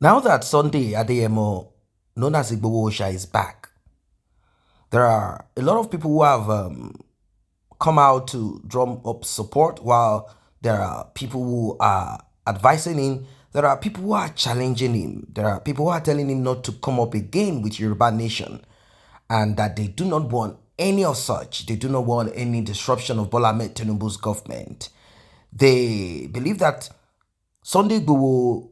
Now that Sunday Adeyemo, known as Igboho, is back, there are a lot of people who have come out to drum up support, while there are people who are advising him. There are people who are challenging him. There are people who are telling him not to come up again with Yoruba Nation, and that they do not want any of such. They do not want any disruption of Bola Ahmed Tinubu's government. They believe that Sunday Igboho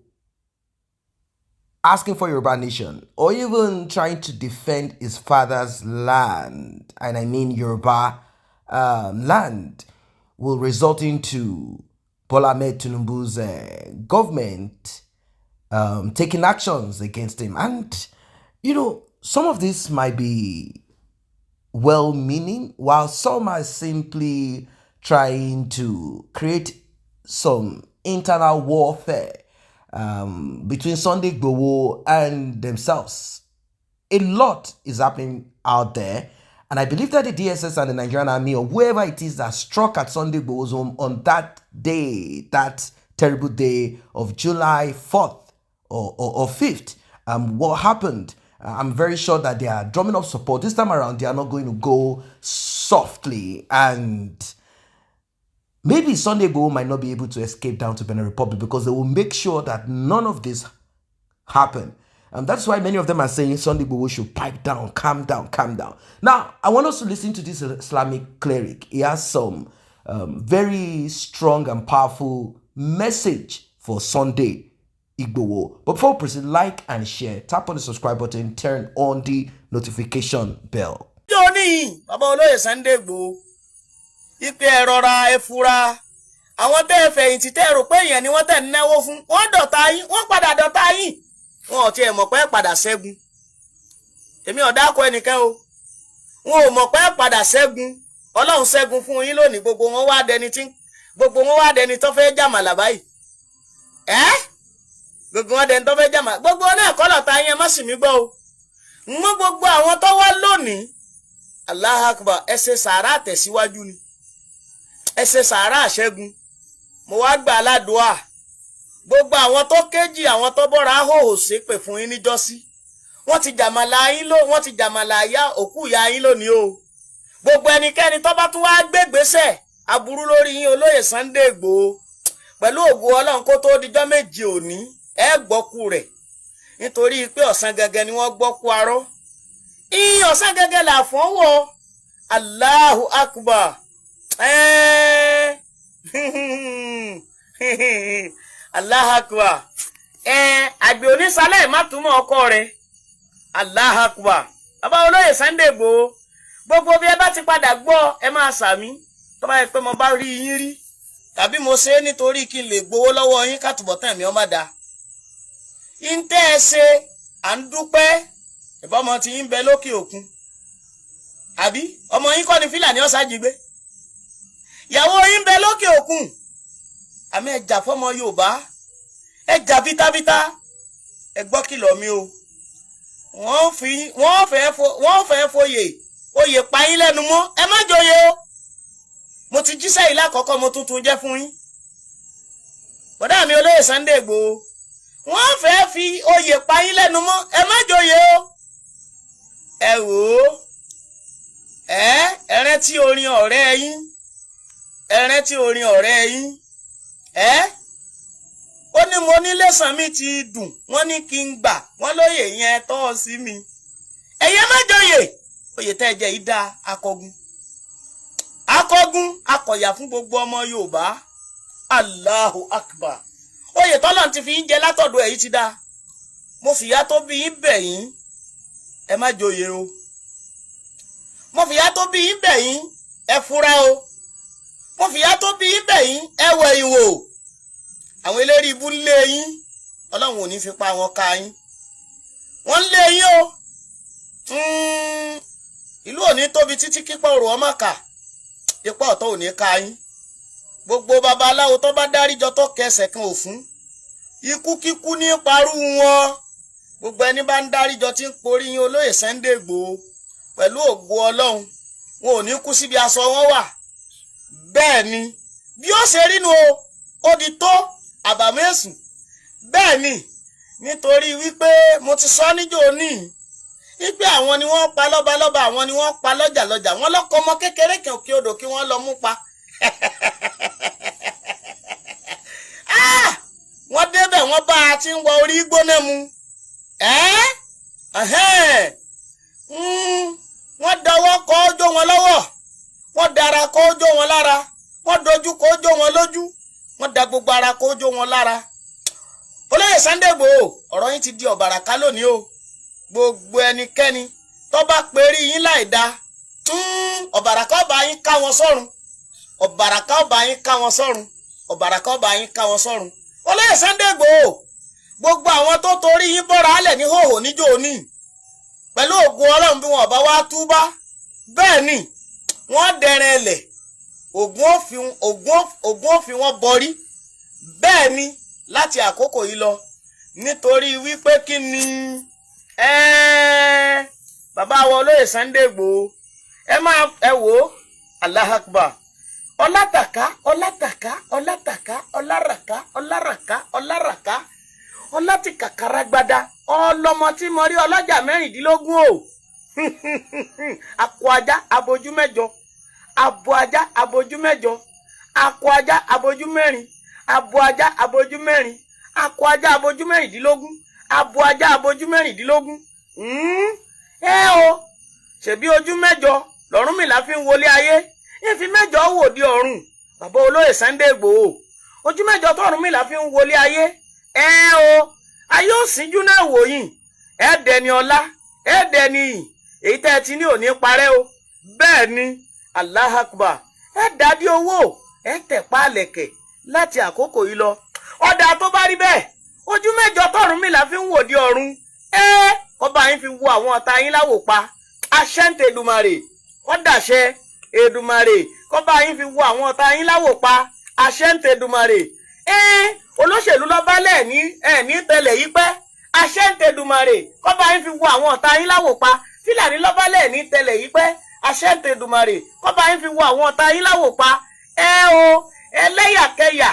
asking for Yoruba Nation, or even trying to defend his father's land, and I mean Yoruba land, will result into Bola Ahmed Tinubu's government taking actions against him. And, some of this might be well-meaning, while some are simply trying to create some internal warfare between Sunday Igboho and themselves. A lot is happening out there, and I believe that the DSS and the Nigerian Army, or whoever it is that struck at Sunday Igboho's home on that day, that terrible day of July 4th or 5th, what happened, I'm very sure that they are drumming up support. This time around, they are not going to go softly, and maybe Sunday Igboho might not be able to escape down to Benin Republic, because they will make sure that none of this happen. And that's why many of them are saying Sunday Igboho should pipe down, calm down, calm down. Now, I want us to listen to this Islamic cleric. He has some very strong and powerful message for Sunday Igboho. But before we proceed, like and share, tap on the subscribe button, turn on the notification bell. Johnny, Baba Olóyè Sunday Igboho. Ipe ẹ̀rọra ẹ̀fura. Àwọn tẹ́ fẹ̀yìntì tẹ́ rò pé èèyàn ni wọ́n tẹ́ náwó fún. Wọ́n dọ̀tá yín, wọ́n padà dọ̀tá yín. Wọn ò tiẹ̀ mọ̀ pé padà ṣẹ́gun. Èmi ò dákọ ẹnìkan o. Wọn ò mọ̀ pé padà ṣẹ́gun. Ọlọ́run ṣẹ́gun fún yín lónìí, gbogbo wọn wá dẹni tó fẹ́ jàmàlà báyìí. Gbogbo wọn dẹni tó fẹ́ jàmàlà. Gbogbo wọn náà kọ́ lọ̀tá yín, ẹ má sì mí gbọ́ o. Mú gbogbo àwọn tó wá lónìí. Allahu Akbar, ẹ ṣe sàárà tẹ̀síwájú ni. Ẹ ṣe sàárà ṣẹ́gun. Mo wá gbà aládùá. Gbogbo àwọn tó kéjì, àwọn tó bọ́ra hòhò ṣépè fún yín níjọ́sí. Wọ́n ti jàmàlà yín wọ́n ti jàmàlà ya òkú ìyá yín lónìí o. Gbogbo ẹnikẹ́ni tó bá tún wá gbégbésẹ̀ aburú lórí yín Olóyè Sunday Igboho. Pẹ̀lú ògo Ọlọ́run kó tó dijọ́ méje òní, ẹ gbọ́kú rẹ̀. Nítorí pé ọ̀sán gẹ́gẹ́ ni wọ́n gbọ́kú arọ́. Ọ̀sán gẹ́gẹ́ là fún wọ. Allahu Akbar. Allahu Akbar. Àgbẹ̀ onísàlẹ̀ má túmọ̀ ọkọ rẹ̀. Allahu Akbar. Baba Olóyè Sunday Igboho. Gbogbo bí ẹ bá ti padà gbọ́, ẹ máa sàmí. Tó bá yẹ pé mo bá rí yín rí. Tàbí mo ṣe nítorí kí n lè gbowó lọ́wọ́ yín kátùbọ̀tán mi ó má dá. Ìntẹ́ ẹ ṣe à ń dúpẹ́. Ìbọn ọmọ tí ń bẹ lókè òkun. Àbí ọmọ yín kọ́ ni Fílàní ọ̀sájì gbé. Ìyàwó yín bẹ lókè òkun. Àmì ẹjà fọ́mọ Yorùbá. Ẹjà bítábítá. Ẹ gbọ́ kìlọ̀ mi o. Wọ́n fẹ́ foyè. Oyè pa yín lẹ́nu mọ́. Ẹ má joyè o. Mo ti jíṣẹ́ yìí lákọ̀ọ́kọ́, mo tuntun jẹ́ fún yín. Bọ̀dá mi Olóyè Sunday Igboho. Wọ́n fẹ́ fi oyè pa yín lẹ́nu mọ́. Ẹ má joyè o. Ẹ wò ó. Ẹ̀rẹ́ tí orin ọ̀rẹ́ yín. Ẹ̀rẹ́ tí orin ọ̀rẹ́ yín. Ó ní mo ní lẹ́sàn mi ti dùn. Wọ́n ní kí n gbà. Wọ́n lóyè yẹn tọ́ sí mi. Ẹ̀yẹ má joyè. Oyè tẹ́ jẹ́ yìí dá akọgun. Akọgun akọ̀yà fún gbogbo ọmọ Yorùbá. Allahu Akbar. Oyè tọ́lọ́run ti fi ń jẹ látọ̀dọ̀ èyí ti dá. Mo fìyà tó bí yín bẹ̀ yín. Ẹ má joyè o. Mo fìyà tó bí yín bẹ̀ yín. Ẹ fura o. Mo fìyà tó bí yín bẹ̀ yín. Ẹ wẹ̀ ìwò. Àwọn eléri ibú ń lé yín. Ọlọ́run ò ní fi pa wọn ká yín. Wọ́n ń lé yín o. Ìlú ò ní tóbi títí kípa òrò ọmọ kà. Ipa ọ̀tọ̀ ò ní ká yín. Gbogbo babaláwo tó bá dáríjọ tó kẹsẹ̀ kan òfún. Ikú kíkú ní parú wọn. Gbogbo ẹni bá ń dáríjọ tí ń porí yín Olóyè Sunday Igboho. Pẹ̀lú ògo Ọlọ́run, wọn ò ní kú síbi aṣọ wọn wà. Bẹ́ẹ̀ ni, bí ó ṣe rí nu o, ó di tó àbàmẹ́sùn. Bẹ́ẹ̀ ni, nítorí wípé mo ti sọ níjọ́ ní wípé àwọn ni wọ́n pa lọ́balọ́ba, àwọn ni wọ́n pa lọ́jà wọ́n lọ́kọ ọmọ kékeré kan òkè odò kí wọ́n lọ mú pa. Wọ́n débẹ̀ wọ́n bá a ti ń wọ orí gbóná mu. Wọ́n dọwọ́ kọ ọjọ́ wọn lọ́wọ́, wọ́n dara kọ ọjọ́ wọn lára, wọ́n dojú kọ ọjọ́ wọn lójú, wọ́n da gbogbo ara kọ ọjọ́ wọn lára. Olóyè Sunday Igboho, ọ̀rọ̀ yín ti di ọ̀bàràká lónìí o. Gbogbo ẹnikẹ́ni tó bá perí yín láìda, ọ̀bàràká ọba yín ká wọn sọ́run, ọ̀bàràká ọba yín ká wọn sọ́run, ọ̀bàràká ọba yín ká wọn sọ́run. Olóyè Sunday Igboho, gbogbo àwọn tó torí yín bọ́ra alẹ̀ ní hòhò níjọ́ òní, pẹ̀lú ògùn Ọlọ́run bí wọn ọba wá túbá, bẹ́ẹ̀ ni wọ́n dẹ̀rẹ̀ ẹlẹ̀, ògùn ó fi wọn bọrí, bẹ́ẹ̀ ni láti àkókò yìí lọ, nítorí wípé kí ni bàbá wa Olóyè Sunday Igboho, ẹ wò ó, Allahu Akbar, ọlátàká ọlátìkàkàràgbádá ọlọmọ tí mo rí ọlọ́jà 16 o. Akọ ajá abojú 8, abo ajá abojú 8, akọ ajá abojú 4, abo ajá abojú 4, akọ ajá abojú 16, abo ajá abojú 16. O ṣebí ojú 8 l'Ọ̀rúnmìlà fi ń wọlé ayé, ìfi 8 wò di ọ̀run. Bàbá Olóyè Sunday Igboho, ojú 8 t'Ọ̀rúnmìlà fi ń wọlé ayé, o ayé òsínjú náà wò yín, dẹni ọlá, dẹni yìí, èyí tẹ́ ti ní òní parẹ́ o. Bẹ́ẹ̀ ni Allahu Akbar, dádí owó, tẹ̀pá àlẹ̀kẹ̀ láti àkókò yìí lọ. Ọ̀dà tó bá rí bẹ́ẹ̀, ojú 8 t'Ọ̀rúnmìlà fi ń wò di ọ̀run, kọ́ba yín fi wo àwọn ọ̀tá yín láwò pa. Àṣẹ ń tẹ̀dùmarè, dàṣẹ Èdùmarè, kọ́ba yín fi wo àwọn ọ̀tá yín láwò pa. Àṣẹ ń tẹ̀dùmarè. Olóṣèlú lọ́ba lẹ́ẹ̀ní ẹ̀ní tẹ̀lẹ̀ yìí pẹ́. Àṣẹ ń tẹ̀dùmarè, kọ́ba yín fi wo àwọn ọ̀tá yín láwò pa. Fílàní lọ́ba lẹ́ẹ̀ní tẹ̀lẹ̀ yìí pẹ́. Àṣẹ ń tẹ̀dùmarè, kọ́ba yín fi wo àwọn ọ̀tá yín láwò pa. Ẹlẹ́yàkẹyà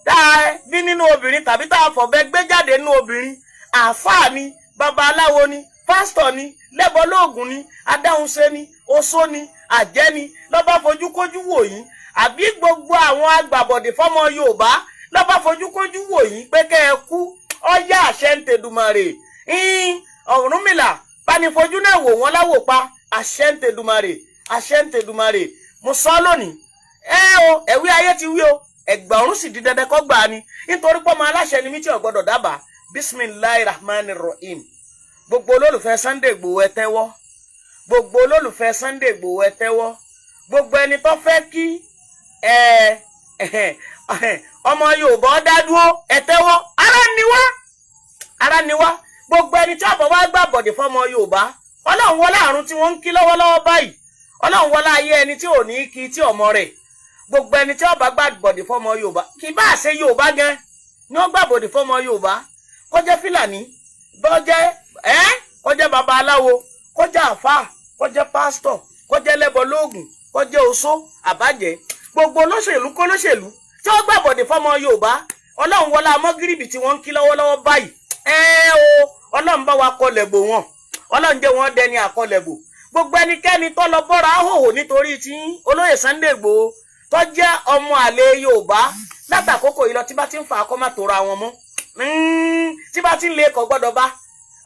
tá a bí nínú obìnrin tàbí tá a fọ̀bẹ gbé jáde nínú obìnrin, àáfàá ni, babaláwo ni, pásítọ̀ ni, lẹ́bọ̀lóògùn ni, adáhunṣe ni, oṣó ni, àjẹ́ ni, lọ́ba fojúkójú wò yín, àbí gbogbo àwọn agbàbọ̀dè fọ́mọ Yorùbá lọ́ba fojúkójú wò yín pé kẹ́ ẹ kú. Ọ̀yá àṣẹ ń tẹ̀dùmarè. Ọ̀rúnmìlà báni fojú náà wò wọ́n láwò pa. Àṣẹ ń tẹ̀dùmarè, àṣẹ ń tẹ̀dùmarè. Mo sọ lónìí, ẹ̀wí ayé ti wí o, ẹ̀gbà ọ̀run sì di dandan kọ́ gbà ni, nítorí pé ọmọ aláṣẹ ni mí tí ò gbọdọ̀ dábàá. Bismillahirrahmanirrahim. Gbogbo olólùfẹ́ Sunday Igboho ẹ tẹ́wọ́, gbogbo olólùfẹ́ Sunday Igboho ẹ tẹ́wọ́, gbogbo ẹni tó fẹ́ kí ọmọ Yorùbá dádúró ẹ tẹ́wọ́. Ara ni wá, gbogbo ẹni tí àbọ̀ wá gbà bọ̀dẹ̀ fọmọ Yorùbá, Ọlọ́run wọlá àrùn tí wọ́n ń kí lọ́wọ́lọ́wọ́ báyìí, Ọlọ́run wọlá ayé ẹni tí ò ní kí tí ọmọ rẹ̀. Gbogbo ẹni tí ó bá gbà bọ̀dẹ̀ fọmọ Yorùbá, kì bá ṣe Yorùbá gan ni ó gbà bọ̀dẹ̀ fọmọ Yorùbá, kó jẹ́ Fílàní, bó jẹ́ kó jẹ́ babaláwo, kó jẹ́ àfáà, kó jẹ́ pásítọ̀, kó jẹ́ lẹ́bọ̀lóògùn, kó jẹ́ oṣó àbájẹ́, gbogbo olóṣèlú kólóṣèlú tí ó gbà bọ̀dẹ̀ fọmọ Yorùbá, Ọlọ́run wọlá mọ́gírìbì tí wọ́n ń kí lọ́wọ́lọ́wọ́ báyìí, Ọlọ́run bá wa kọlẹ̀bò wọn, Ọlọ́run jẹ́ wọn dẹni àkọlẹ̀bò. Gbogbo ẹnikẹ́ni tó lọ bọ́ra hòhò nítorí tí Olóyè Sunday Igboho tó jẹ́ ọmọ àlè Yorùbá látàkókò yìí lọ, tí bá ti ń fa akọ́ má tora wọn mọ́, tí bá ti ń lé ẹ̀kọ́ gbọ́dọ̀ bá.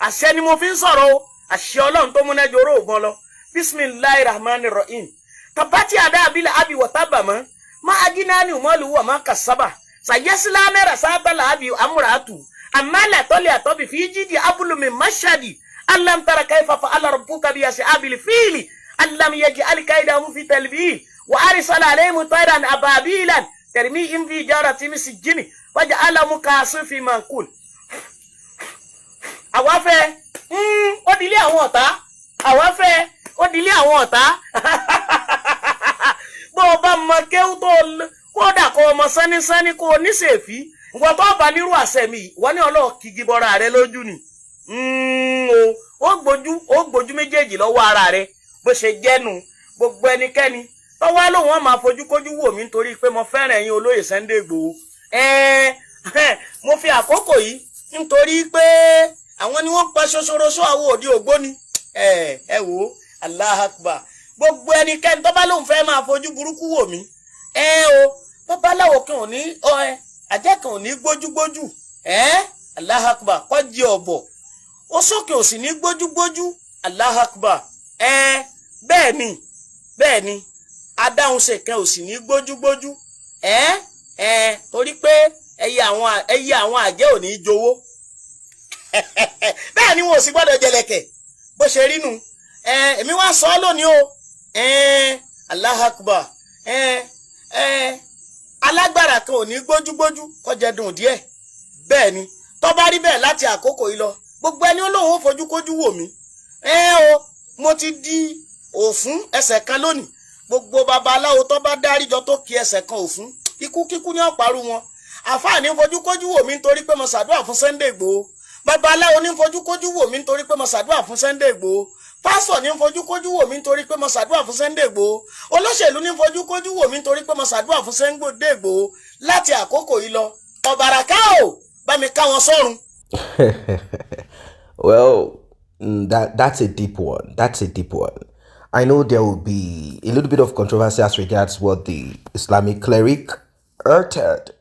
Àṣẹ ni mo fi ń sọ̀rọ̀ o, àṣẹ Ọlọ́run tó múná joró ògbọ́n lọ. Bismillahirrahmanirrahim. Tabati ada abila abi watabama ma aginani umalu wa ma kasaba sayasla mera sabala abi amratu amma la toli atobi fi jidi abulu min mashadi allam tara kayfa fa'ala rabbuka bi ashabil fili allam yaj'al kaydahum fi talbil wa arsala alayhim tayran ababilan tarmihim fi jaratin sijini waja'alahum kasifi mankul. Àwa fẹ́ ó dilé àwọn ọ̀tá, àwa fẹ́ ó dilé àwọn ọ̀tá. Bó o bá mọ kéwú tó kódà kó ọmọ sánísání kó o níṣèfí, ìwọ tó bá nírú àṣẹ mi, wọ́n ní Ọlọ́run kìgì bọ́ra rẹ lójú ni. Ó gbójú méjèèjì lọ́wọ́ ara rẹ bó ṣe jẹ́nu. Gbogbo ẹnikẹ́ni tó wá lóun wọ́n máa fojú kójú wò mí nítorí pé mo fẹ́ràn ẹ̀yin Olóyè Sunday Igboho. Mo fi àkókò yìí nítorí pé àwọn ni wọ́n pa ṣoṣoroṣo àwọn òde ògbóni. ẹ wò ó Allah Akbar gbogbo ẹnikẹ́ni tó bá lóun fẹ́ máa fojú burúkú wò mí o babaláwo kan ò ní ajá kan ò ní gbójúgbójú Allah Akbar kọjí ọ̀bọ̀ ó sókè ò sì ní gbójúgbójú Allah Akbar bẹ́ẹ̀ ni adáhunṣe kan ò sì ní gbójúgbójú torí pé ẹyẹ àwọn àjẹ́ ò ní jowó bẹ́ẹ̀ ni wọn ò sì gbọ́dọ̀ jẹlẹ̀kẹ̀ bó ṣe rí nu èmi wá sọ ọ́ lónìí o Allah Akbar alágbára kan ò ní gbójúgbójú kọjá dùn díẹ̀ bẹ́ẹ̀ ni tó bá rí bẹ́ẹ̀ láti àkókò yìí lọ gbogbo ẹni olóhùn ó fojúkójú wò mí mo ti di òfún ẹsẹ̀ kan lónìí gbogbo babaláwo tó bá dáríjọ tó kí ẹsẹ̀ kan òfún ikú kíkú ní ọ̀parú wọn àfáàní fojúkójú wò mí nítorí pé mo ṣàdúrà fún Sunday Igboho babaláwo ní fojúkójú wò mí nítorí pé mo ṣàdúrà fún Sunday Igboho pásọ̀ ní fojúkójú wò mí nítorí pé mo ṣàdúrà fún Sunday Igboho olóṣèlú ní fojúkójú wò mí nítorí pé mo ṣàdúrà fún Sunday Igboho láti àkókò yìí lọ ọ̀bàràká o bá mi ká wọn sọ́run. Well, that's a deep one. That's a deep one. I know there will be a little bit of controversy as regards what the Islamic cleric uttered.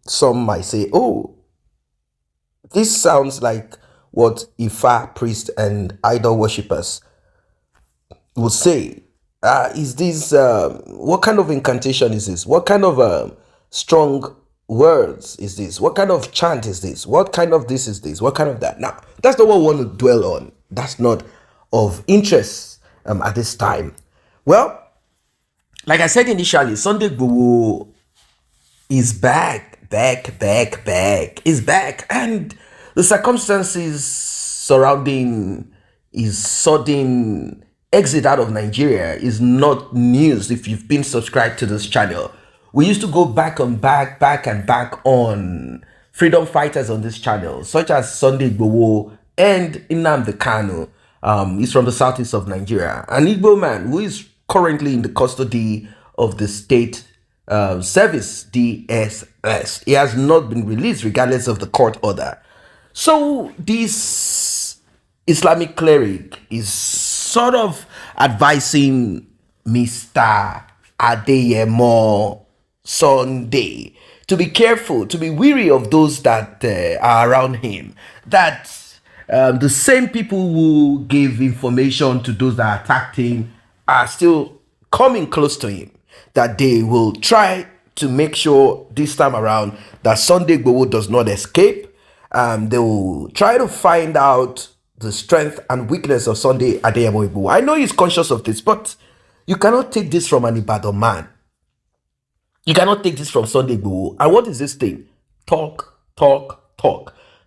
Some might say, oh, this sounds like what Ifa priests and idol worshippers would say. Is this, what kind of incantation is this? What kind of strong words is this? What kind of chant is this? What kind of this is this? What kind of that? Now, that's not what we want to dwell on. That's not of interest at this time. Well, like I said initially, Sunday Igboho is back. Is back. And the circumstances surrounding his sudden exit out of Nigeria is not news if you've been subscribed to this channel. We used to go back and back on freedom fighters on this channel, such as Sunday Igboho and Nnamdi Kanu. He's from the southeast of Nigeria. An Igbo man who is currently in the custody of the state service, DSS. He has not been released regardless of the court order. So this Islamic cleric is sort of advising Mr. Adeyemo Sunday to be careful, to be wary of those that are around him, that the same people who gave information to those that attacked him are still coming close to him, that they will try to make sure this time around that Sunday Igboho does not escape. They will try to find out the strength and weakness of Sunday Adeyemo Igboho. I know he's conscious of this, but you cannot take this from an Ibadan man. You cannot take this from Sunday Igboho. And what is this thing? Talk.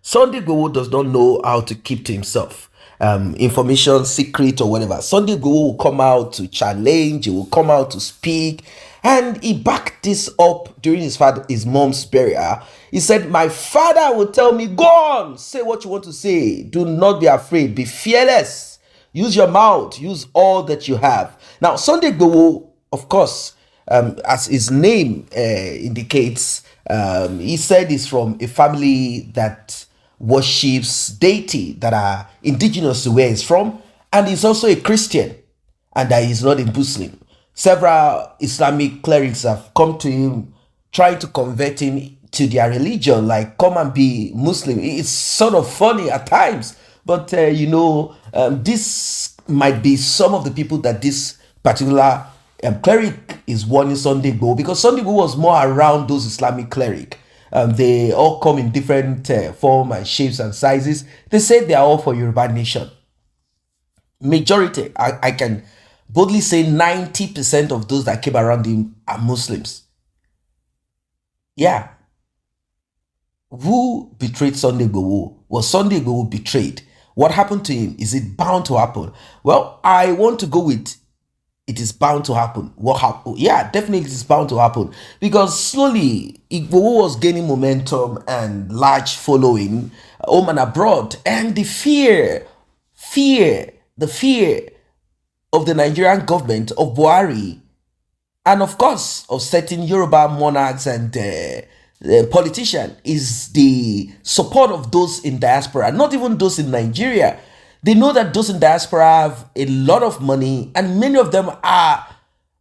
Sunday Igboho does not know how to keep to himself. Information, secret, or whatever. Sunday Igboho will come out to challenge, he will come out to speak. And he backed this up during his mom's burial. He said, my father will tell me, go on, say what you want to say. Do not be afraid, be fearless. Use your mouth, use all that you have. Now, Sunday Igboho, of course, as his name indicates, he said he's from a family that worships deity that are indigenous to where he's from, and he's also a Christian, and that he's not a Muslim. Several Islamic clerics have come to him trying to convert him to their religion, like come and be Muslim. It's sort of funny at times, but this might be some of the people that this particular cleric is warning Sunday Igboho, because Sunday Igboho was more around those Islamic cleric. They all come in different form and shapes and sizes. They say they are all for Yoruba nation. Majority, I can boldly say 90% of those that came around him are Muslims. Yeah. Who betrayed Sunday Igboho? Was Sunday Igboho betrayed? What happened to him? Is it bound to happen? Well, I want to go with it is bound to happen. What happened? Yeah, definitely it is bound to happen. Because slowly, Igboho was gaining momentum and large following home and abroad. And the fear of the Nigerian government, of Buhari, and of course, of certain Yoruba monarchs and politician is the support of those in diaspora, not even those in Nigeria. They know that those in diaspora have a lot of money, and many of them are,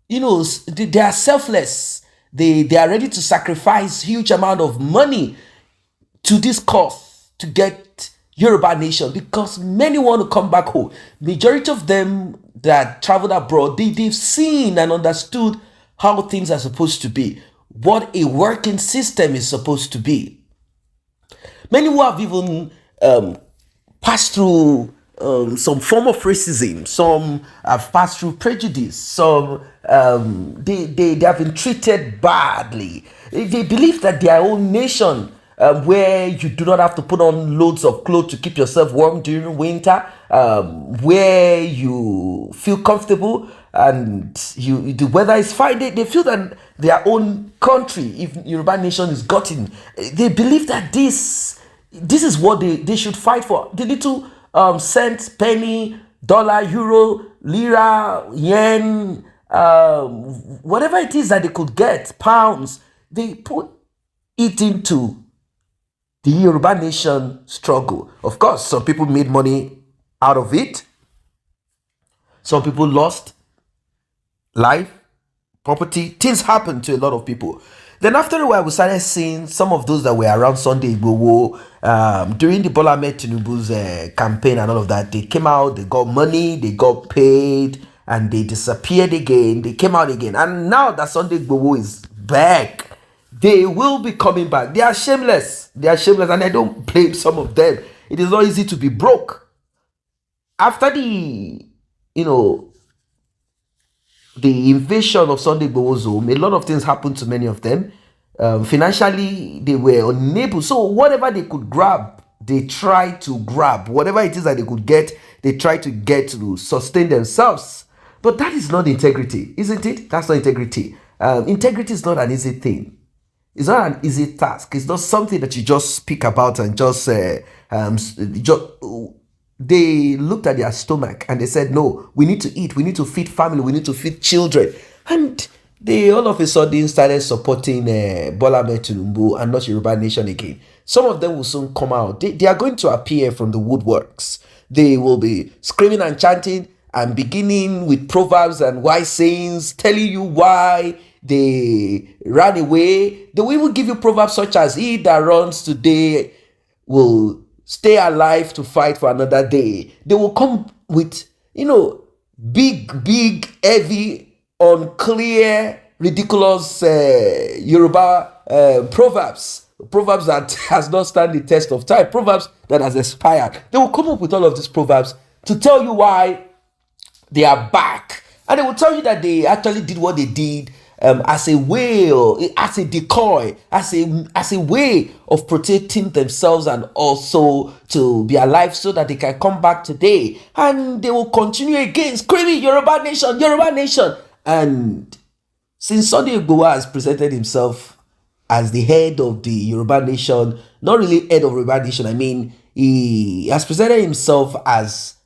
they are selfless. They are ready to sacrifice huge amount of money to this cause to get Yoruba nation, because many want to come back home. Majority of them that traveled abroad, they've seen and understood how things are supposed to be, what a working system is supposed to be. Many who have even passed through some form of racism, some have passed through prejudice, some they have been treated badly. They believe that their own nation, where you do not have to put on loads of clothes to keep yourself warm during winter, where you feel comfortable and the weather is fine. They feel that their own country, if Yoruba nation is gotten, they believe that this is what they should fight for. The little cent, penny, dollar, euro, lira, yen, whatever it is that they could get, pounds, they put it into the Yoruba nation struggle. Of course, some people made money out of it. Some people lost life, property. Things happened to a lot of people. Then after a while, we started seeing some of those that were around Sunday Igboho during the Bola Ahmed Tinubu's campaign and all of that. They came out, they got money, they got paid, and they disappeared again. They came out again. And now that Sunday Igboho is back, they will be coming back. They are shameless. They are shameless, and I don't blame some of them. It is not easy to be broke. After the invasion of Sunday Igboho's home, a lot of things happened to many of them. Financially, they were unable. So whatever they could grab, they tried to grab. Whatever it is that they could get, they tried to get to sustain themselves. But that is not integrity, isn't it? That's not integrity. Integrity is not an easy thing. It's not an easy task. It's not something that you just speak about and just they looked at their stomach and they said, no, we need to eat, we need to feed family, we need to feed children. And they all of a sudden started supporting Bola Ahmed Tinubu and not Yoruba Nation again. Some of them will soon come out. They are going to appear from the woodworks. They will be screaming and chanting and beginning with proverbs and wise sayings, telling you why they ran away. They will even give you proverbs such as, he that runs today will stay alive to fight for another day. They will come with, big, heavy, unclear, ridiculous Yoruba proverbs that has not stand the test of time, proverbs that has expired. They will come up with all of these proverbs to tell you why they are back, and they will tell you that they actually did what they did as a way, as a decoy, as a way of protecting themselves and also to be alive so that they can come back today. And they will continue again screaming, Yoruba Nation, Yoruba Nation. And since Sunday Igboho has presented himself as the head of the Yoruba Nation, not really head of Yoruba Nation, I mean, he has presented himself as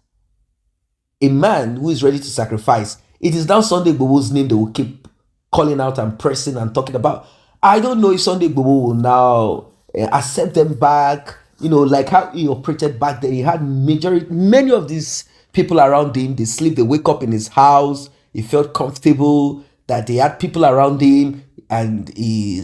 a man who is ready to sacrifice. It is now Sunday Igboho's name they will keep calling out and pressing and talking about. I don't know if Sunday Igboho will now accept them back, like how he operated back then. He had many of these people around him. They sleep, they wake up in his house. He felt comfortable that they had people around him, and he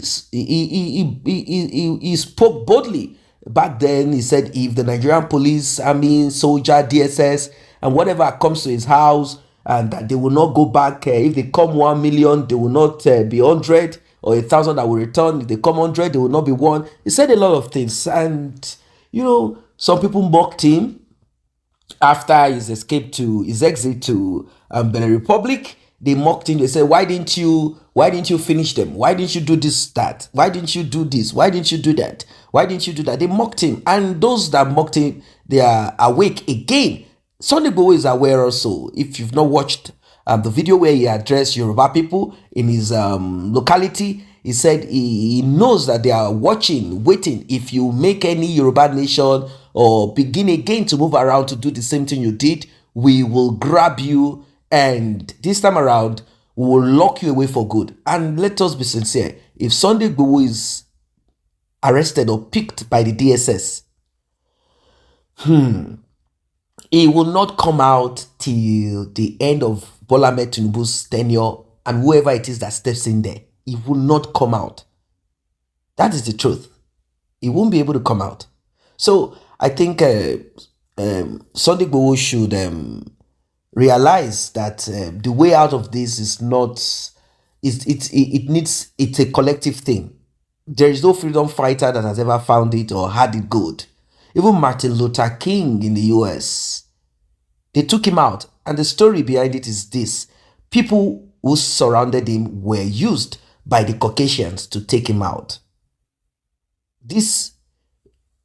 spoke boldly. Back then, he said if the Nigerian police, army, soldier, DSS, and whatever comes to his house, and that they will not go back. If they come 1 million, they will not be 100, or 1,000 that will return. If they come 100, they will not be 1. He said a lot of things, and some people mocked him after his exit to Benin Republic. They mocked him. They said, why didn't you finish them? Why didn't you do that? Why didn't you do this? Why didn't you do that? Why didn't you do that? They mocked him, and those that mocked him, they are awake again. Sunday Igboho is aware also. If you've not watched the video where he addressed Yoruba people in his locality, he said he knows that they are watching, waiting. If you make any Yoruba nation or begin again to move around to do the same thing you did, we will grab you, and this time around, we will lock you away for good. And let us be sincere. If Sunday Igboho is arrested or picked by the DSS, he will not come out till the end of Bola Ahmed Tinubu's tenure, and whoever it is that steps in there, he will not come out. That is the truth. He won't be able to come out. So I think Sunday Igboho should realize that the way out of this is not. It's a collective thing. There is no freedom fighter that has ever found it or had it good. Even Martin Luther King in the US, they took him out. And the story behind it is this: people who surrounded him were used by the Caucasians to take him out. This,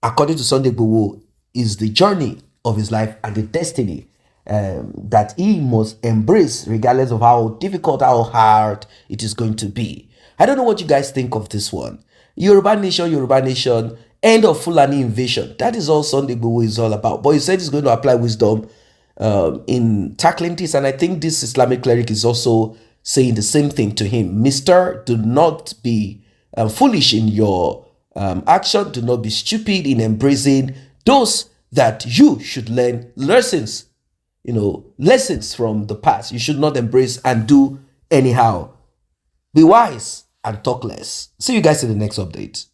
according to Sunday Igboho, is the journey of his life and the destiny that he must embrace, regardless of how difficult, how hard it is going to be. I don't know what you guys think of this one. Yoruba nation, end of Fulani invasion. That is all Sunday Igboho is all about. But he said he's going to apply wisdom in tackling this. And I think this Islamic cleric is also saying the same thing to him. Mister, do not be foolish in your action. Do not be stupid in embracing those that you should learn lessons. Lessons from the past. You should not embrace and do anyhow. Be wise and talk less. See you guys in the next update.